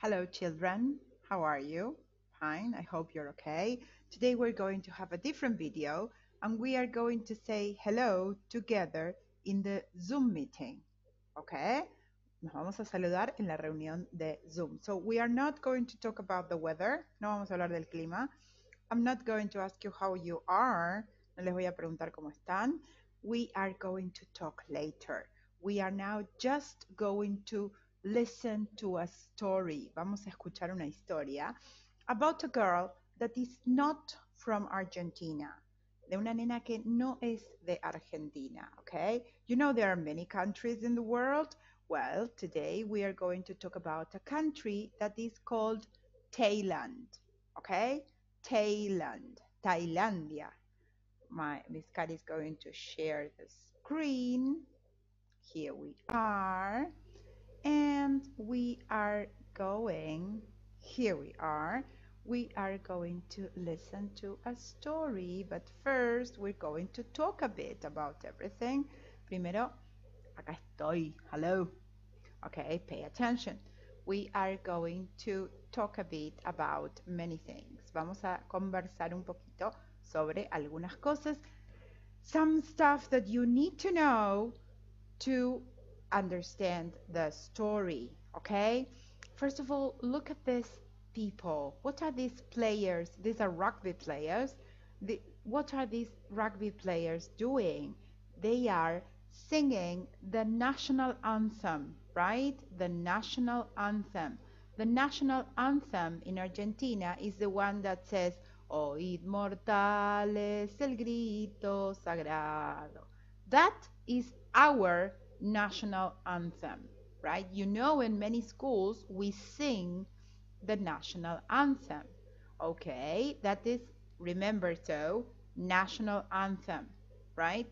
Hello, children. How are you? Fine. I hope you're okay. Today we're going to have a different video and we are going to say hello together in the Zoom meeting. Okay? Nos vamos a saludar en la reunión de Zoom. So we are not going to talk about the weather. No vamos a hablar del clima. I'm not going to ask you how you are. No les voy a preguntar cómo están. We are going to talk later. We are now just going to listen to a story. Vamos a escuchar una historia about a girl that is not from Argentina. De una nena que no es de Argentina, okay? You know there are many countries in the world. Well, today we are going to talk about a country that is called Thailand, okay? Thailand, Thailandia. Miss Kat is going to share the screen. Here we are. And we are going, here we are going to listen to a story, but first we're going to talk a bit about everything. Primero, acá estoy, hello. Okay, pay attention. We are going to talk a bit about many things. Vamos a conversar un poquito sobre algunas cosas. Some stuff that you need to know to understand the story, okay? First of all, look at these people. What are these players? These are rugby players. What are these rugby players doing? They are singing the national anthem, right? The national anthem. The national anthem in Argentina is the one that says, Oíd mortales el grito sagrado. That is our national anthem, right? You know, in many schools, we sing the national anthem. Okay, that is, remember, so, national anthem, right?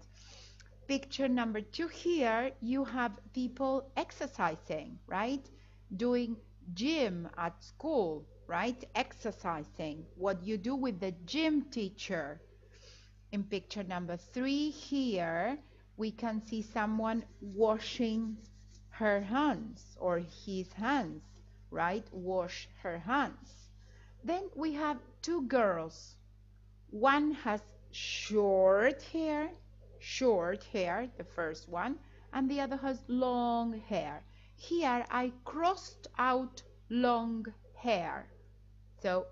Picture number 2 here, you have people exercising, right? Doing gym at school, right? Exercising, what you do with the gym teacher. In picture number 3 here, we can see someone washing her hands or his hands, right? Wash her hands. Then we have 2 girls. One has short hair, the first one, and the other has long hair. Here I crossed out long hair. So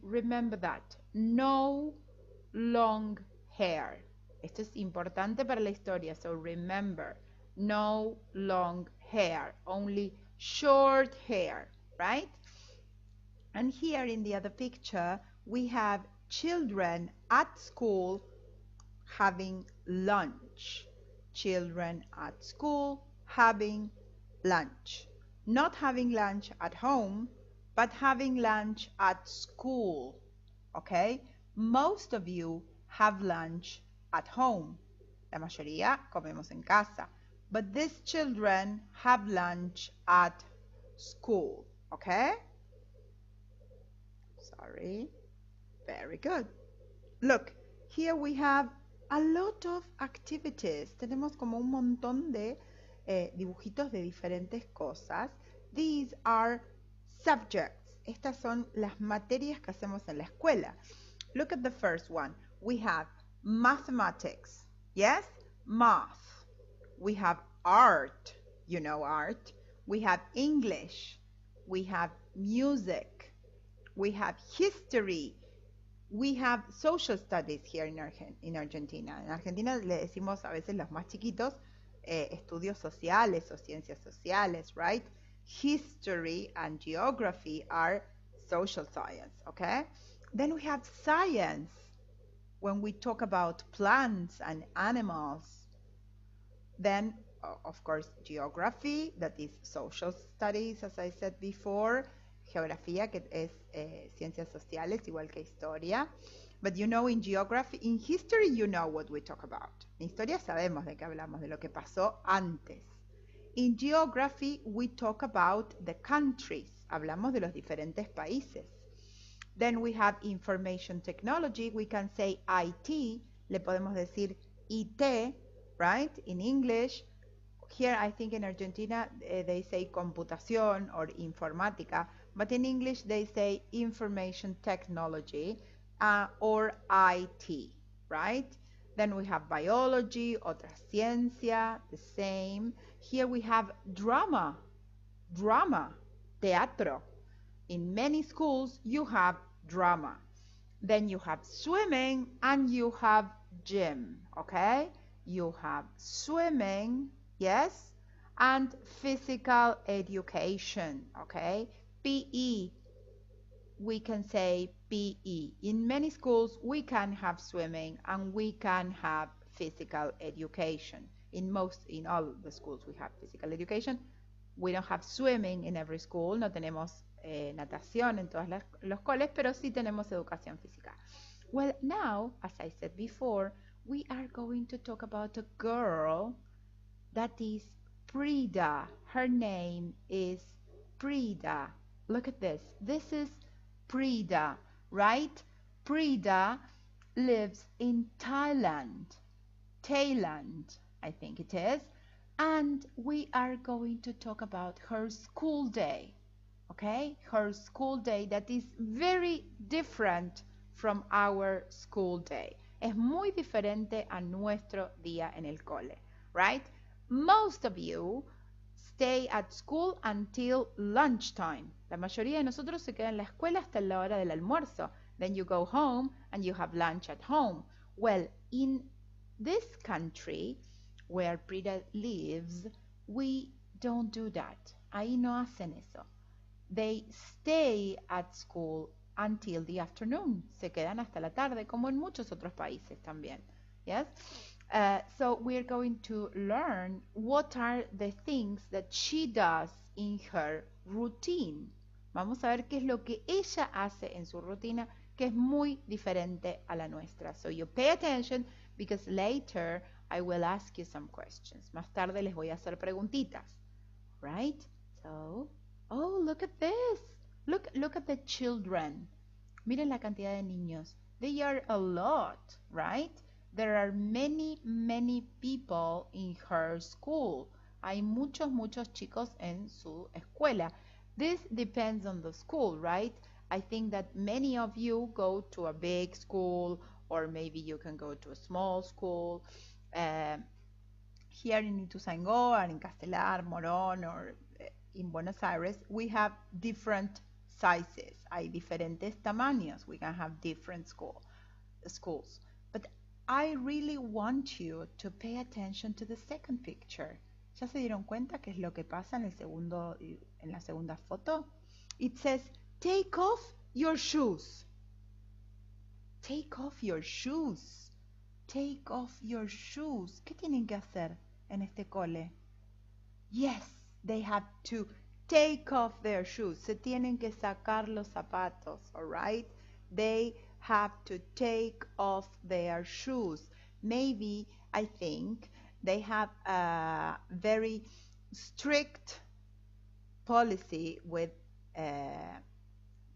remember that. No long hair. Esto es importante para la historia. So remember, no long hair, only short hair, right? And here in the other picture, we have children at school having lunch. Children at school having lunch. Not having lunch at home, but having lunch at school. Okay? Most of you have lunch at home. La mayoría comemos en casa. But these children have lunch at school. Okay? Sorry. Very good. Look, here we have a lot of activities. Tenemos como un montón de dibujitos de diferentes cosas. These are subjects. Estas son las materias que hacemos en la escuela. Look at the first one. We have mathematics. Yes? Math. We have art. You know art. We have English. We have music. We have history. We have social studies here in Argentina. En Argentina le decimos a veces los más chiquitos estudios sociales o ciencias sociales, right? History and geography are social science, okay? Then we have science when we talk about plants and animals. Then, of course, geography, that is social studies, as I said before. Geografía, que es ciencias sociales, igual que historia. But you know, in geography, in history, you know what we talk about. En historia sabemos de qué hablamos, de lo que pasó antes. In geography, we talk about the countries. Hablamos de los diferentes países. Then we have information technology. We can say IT. Le podemos decir IT, right? In English. here I think in Argentina they say computación or informática, but in English they say information technology or IT, right? Then we have biology, otra ciencia, the same. Here we have drama, teatro. In many schools you have drama. Then you have swimming and you have gym, okay? You have swimming, yes, and physical education, okay? PE, we can say PE. In many schools, we can have swimming and we can have physical education. In all the schools, we have physical education. We don't have swimming in every school, no tenemos natación en todos los coles, pero sí tenemos educación física. Well, now, as I said before, we are going to talk about a girl that is Prida. Her name is Prida. Look at this. This is Prida, right? Prida lives in Thailand. Thailand, I think it is. And we are going to talk about her school day. Okay? Her school day that is very different from our school day. Es muy diferente a nuestro día en el cole, right? Most of you stay at school until lunchtime. La mayoría de nosotros se queda en la escuela hasta la hora del almuerzo. Then you go home and you have lunch at home. Well, in this country where Prida lives, we don't do that. Ahí no hacen eso. They stay at school until the afternoon. Se quedan hasta la tarde, como en muchos otros países también. Yes? So we're going to learn what are the things that she does in her routine. Vamos a ver qué es lo que ella hace en su rutina, que es muy diferente a la nuestra. So you pay attention because later I will ask you some questions. Más tarde les voy a hacer preguntitas. Right? So, oh, look at this. Look at the children. Miren la cantidad de niños. They are a lot, right? There are many people in her school. Hay muchos chicos en su escuela. This depends on the school, right? I think that many of you go to a big school or maybe you can go to a small school. Here in Ituzaingó or in Castelar, Morón or in Buenos Aires, we have different sizes. Hay diferentes tamaños. We can have different schools. But I really want you to pay attention to the second picture. ¿Ya se dieron cuenta qué es lo que pasa en la segunda foto? It says, take off your shoes. Take off your shoes. Take off your shoes. ¿Qué tienen que hacer en este cole? Yes, they have to take off their shoes. Se tienen que sacar los zapatos, all right? They have to take off their shoes. Maybe, I think, they have a very strict policy with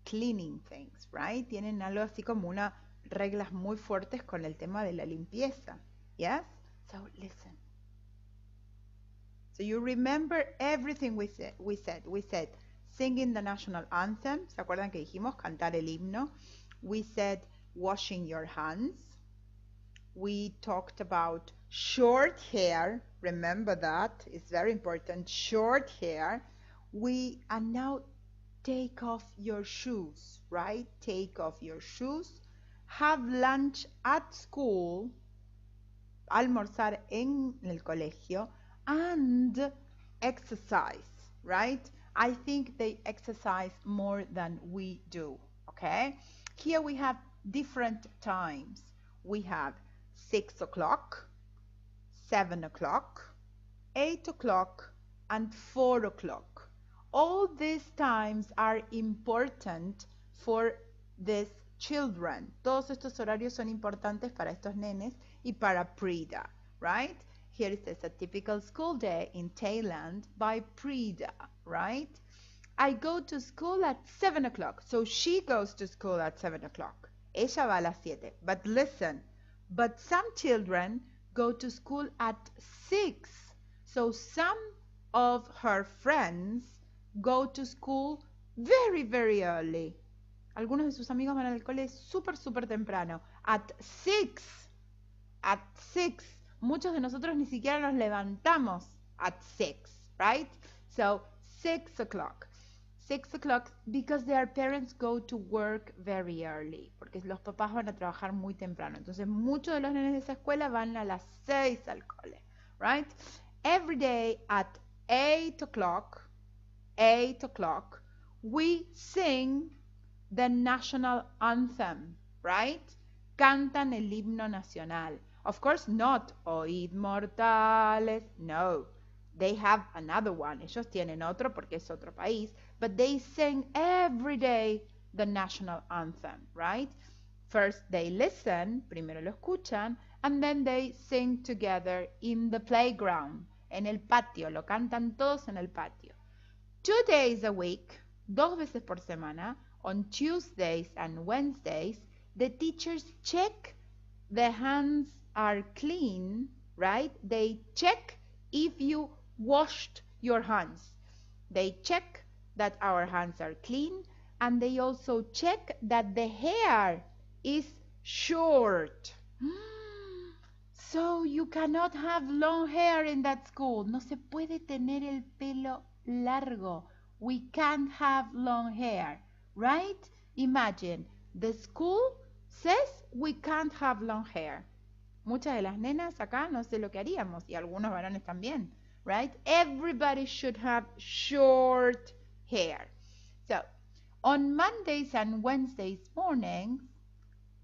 cleaning things, right? Tienen algo así como unas reglas muy fuertes con el tema de la limpieza. Yes? So listen. So you remember everything we said. We said singing the national anthem. ¿Se acuerdan que dijimos cantar el himno? We said washing your hands. We talked about short hair. Remember that. It's very important. Short hair. And now take off your shoes, right? Take off your shoes. Have lunch at school. Almorzar en el colegio. And exercise, right? I think they exercise more than we do, okay? Here we have different times. We have 6 o'clock, 7 o'clock, 8 o'clock, and 4 o'clock. All these times are important for these children. Todos estos horarios son importantes para estos nenes y para Prida, right? Here it says a typical school day in Thailand by Prida, right? I go to school at 7 o'clock. So she goes to school at 7 o'clock. Ella va a las 7. But listen, but some children go to school at 6. So some of her friends go to school very, very early. Algunos de sus amigos van al cole súper, súper temprano. At 6. At 6. Muchos de nosotros ni siquiera nos levantamos at 6, right? So 6 o'clock. 6 o'clock because their parents go to work very early. Porque los papás van a trabajar muy temprano. Entonces muchos de los nenes de esa escuela van a las 6 al cole, right? Every day at 8 o'clock, 8 o'clock, we sing the national anthem, right? Cantan el himno nacional. Of course not Oíd mortales, no. They have another one. Ellos tienen otro porque es otro país, but they sing every day the national anthem, right? First they listen, primero lo escuchan, and then they sing together in the playground, en el patio, lo cantan todos en el patio. 2 days a week, 2 veces por semana, on Tuesdays and Wednesdays, the teachers check the hands are clean, right? They check if you washed your hands. They check that our hands are clean, and they also check that the hair is short. So you cannot have long hair in that school. No se puede tener el pelo largo. We can't have long hair, right? Imagine, the school says we can't have long hair. Muchas de las nenas acá no sé lo que haríamos, y algunos varones también, right? Everybody should have short hair. So, on Mondays and Wednesdays mornings,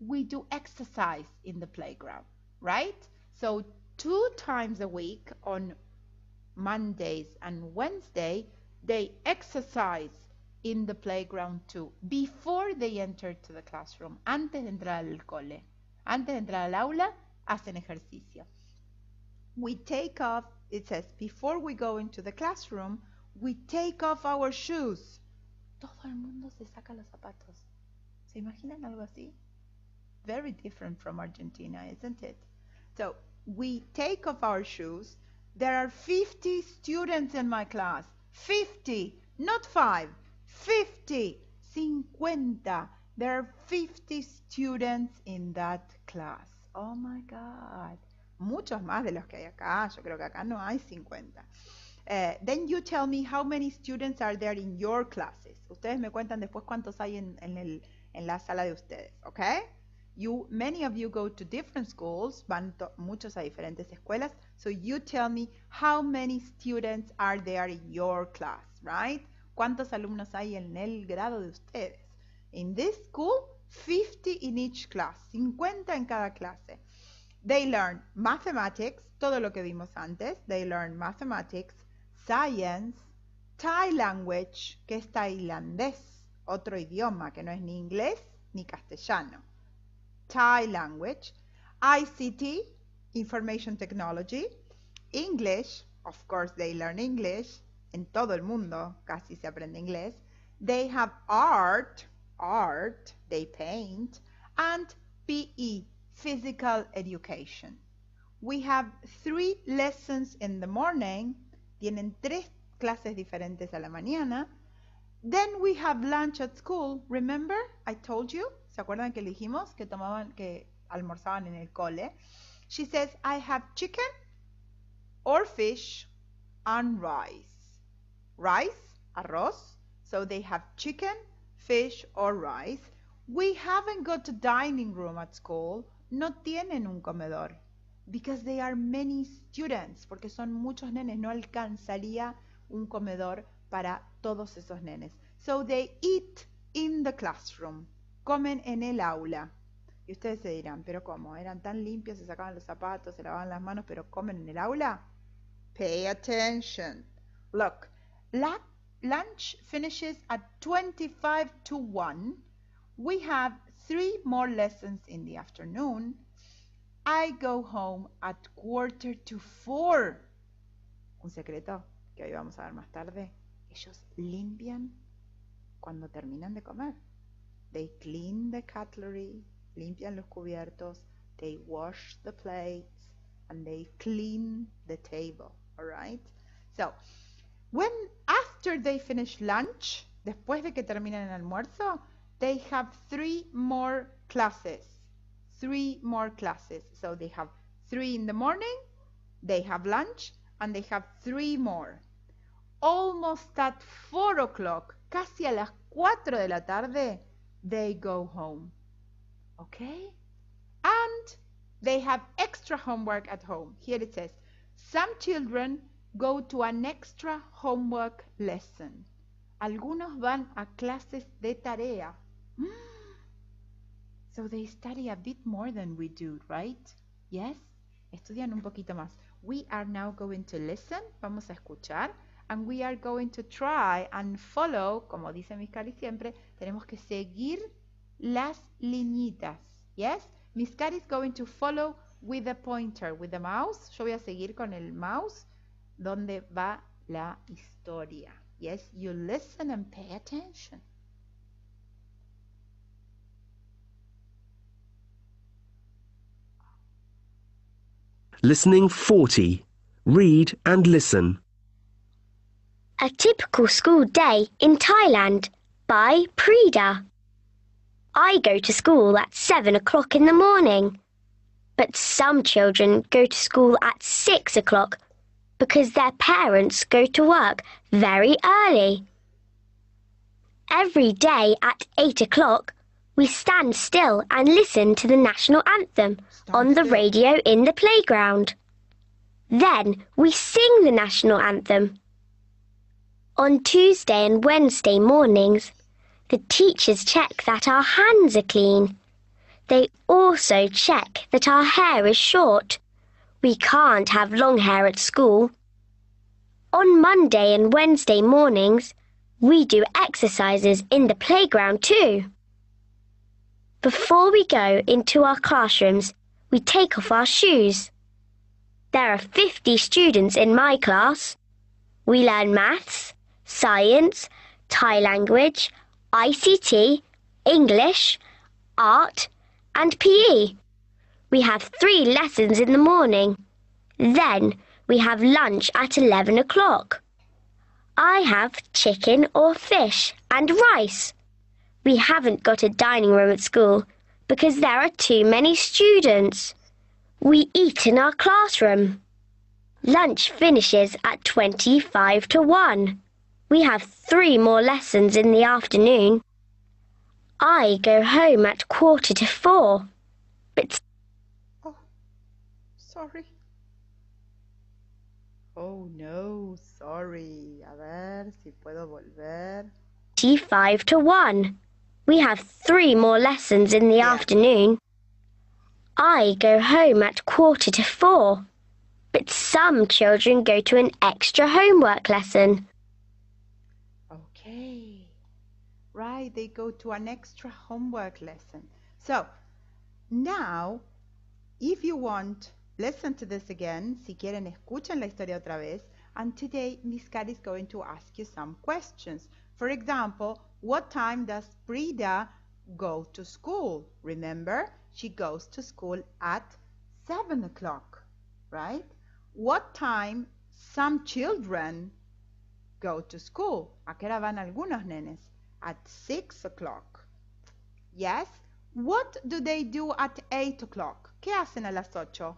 we do exercise in the playground, right? So 2 times a week on Mondays and Wednesday, they exercise in the playground too, before they enter to the classroom, antes de entrar al cole. Antes de entrar al aula, hacen ejercicio. We take off, it says, before we go into the classroom, we take off our shoes. Todo el mundo se saca los zapatos. ¿Se imaginan algo así? Very different from Argentina, isn't it? So we take off our shoes. There are 50 students in my class. 50, not 5. 50, 50. There are 50 students in that class. Oh my God. Muchos más de los que hay acá. Yo creo que acá no hay 50. Then you tell me how many students are there in your classes. Ustedes me cuentan después cuántos hay en la sala de ustedes, okay? Many of you go to different schools, muchos a diferentes escuelas, so you tell me how many students are there in your class, right? ¿Cuántos alumnos hay en el grado de ustedes? In this school, 50 in each class, 50 en cada clase. They learn mathematics, todo lo que vimos antes. They learn mathematics, science, Thai language, que es tailandés, otro idioma que no es ni inglés ni castellano. Thai language, ICT, information technology, English, of course they learn English, en todo el mundo casi se aprende inglés. They have art, they paint, and PE, physical education. We have 3 lessons in the morning, tienen 3 clases diferentes a la mañana. Then we have lunch at school, remember? I told you. ¿Se acuerdan que le dijimos que almorzaban en el cole? She says, I have chicken or fish and rice. Rice, arroz. So they have chicken, fish or rice. We haven't got a dining room at school. No tienen un comedor. Because they are many students. Porque son muchos nenes. No alcanzaría un comedor para todos esos nenes. So they eat in the classroom. Comen en el aula. Y ustedes se dirán, ¿pero cómo? ¿Eran tan limpios, se sacaban los zapatos, se lavaban las manos, pero comen en el aula? Pay attention. Look, lunch finishes at 25 to 1. We have 3 more lessons in the afternoon. I go home at 3:45. Un secreto que hoy vamos a ver más tarde. Ellos limpian cuando terminan de comer. They clean the cutlery, limpian los cubiertos, they wash the plates, and they clean the table. All right. So, when after they finish lunch, después de que terminan el almuerzo, they have 3 more classes. 3 more classes. So they have 3 in the morning, they have lunch, and they have 3 more. Almost at 4 o'clock, casi a las 4 de la tarde, they go home. Okay? And they have extra homework at home. Here it says, some children go to an extra homework lesson. Algunos van a clases de tarea. So they study a bit more than we do, right? Yes? Estudian un poquito más. We are now going to listen, vamos a escuchar, and we are going to try and follow, como dice Miss Cari siempre, tenemos que seguir las liñitas. Yes? Miss Cari is going to follow with the pointer, with the mouse. Yo voy a seguir con el mouse donde va la historia. Yes? You listen and pay attention. Listening 40. Read and listen. A Typical School Day in Thailand by Prida. I go to school at 7 o'clock in the morning, but some children go to school at 6 o'clock because their parents go to work very early. Every day at 8 o'clock, we stand still and listen to the national anthem on the radio in the playground. Then we sing the national anthem. On Tuesday and Wednesday mornings, the teachers check that our hands are clean. They also check that our hair is short. We can't have long hair at school. On Monday and Wednesday mornings, we do exercises in the playground too. Before we go into our classrooms, we take off our shoes. There are 50 students in my class. We learn maths, science, Thai language, ICT, English, art, and PE. We have 3 lessons in the morning. Then we have lunch at 11 o'clock. I have chicken or fish and rice. We haven't got a dining room at school because there are too many students. We eat in our classroom. Lunch finishes at 25 to 1. We have 3 more lessons in the afternoon. I go home at 3:45. But Oh, sorry. Oh no, sorry. A ver si puedo volver. 25 to 1. We have 3 more lessons in the afternoon. I go home at 3:45. But some children go to an extra homework lesson. Okay. Right, they go to an extra homework lesson. So, now, if you want, listen to this again. Si quieren, escuchen la historia otra vez. And today, Miss Kat is going to ask you some questions. For example, what time does Prida go to school? Remember, she goes to school at 7 o'clock, right? What time some children go to school? ¿A qué hora van algunos nenes? At 6 o'clock. Yes? What do they do at 8 o'clock? ¿Qué hacen a las 8?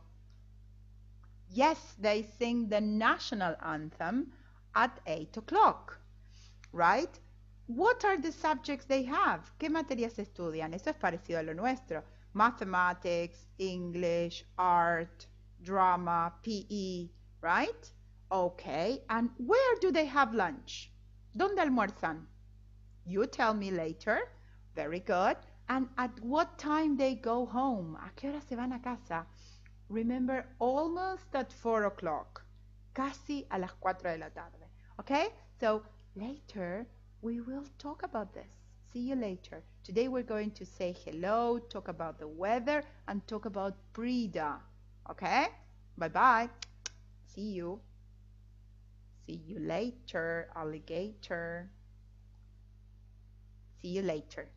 Yes, they sing the national anthem at 8 o'clock, right? What are the subjects they have? ¿Qué materias estudian? Eso es parecido a lo nuestro. Mathematics, English, art, drama, PE, right? Okay, and where do they have lunch? ¿Dónde almuerzan? You tell me later. Very good. And at what time they go home? ¿A qué hora se van a casa? Remember, almost at 4 o'clock. Casi a las 4 de la tarde. Okay? So later we will talk about this. See you later. Today we're going to say hello, talk about the weather, and talk about Prida. Okay? Bye-bye. See you. See you later, alligator. See you later.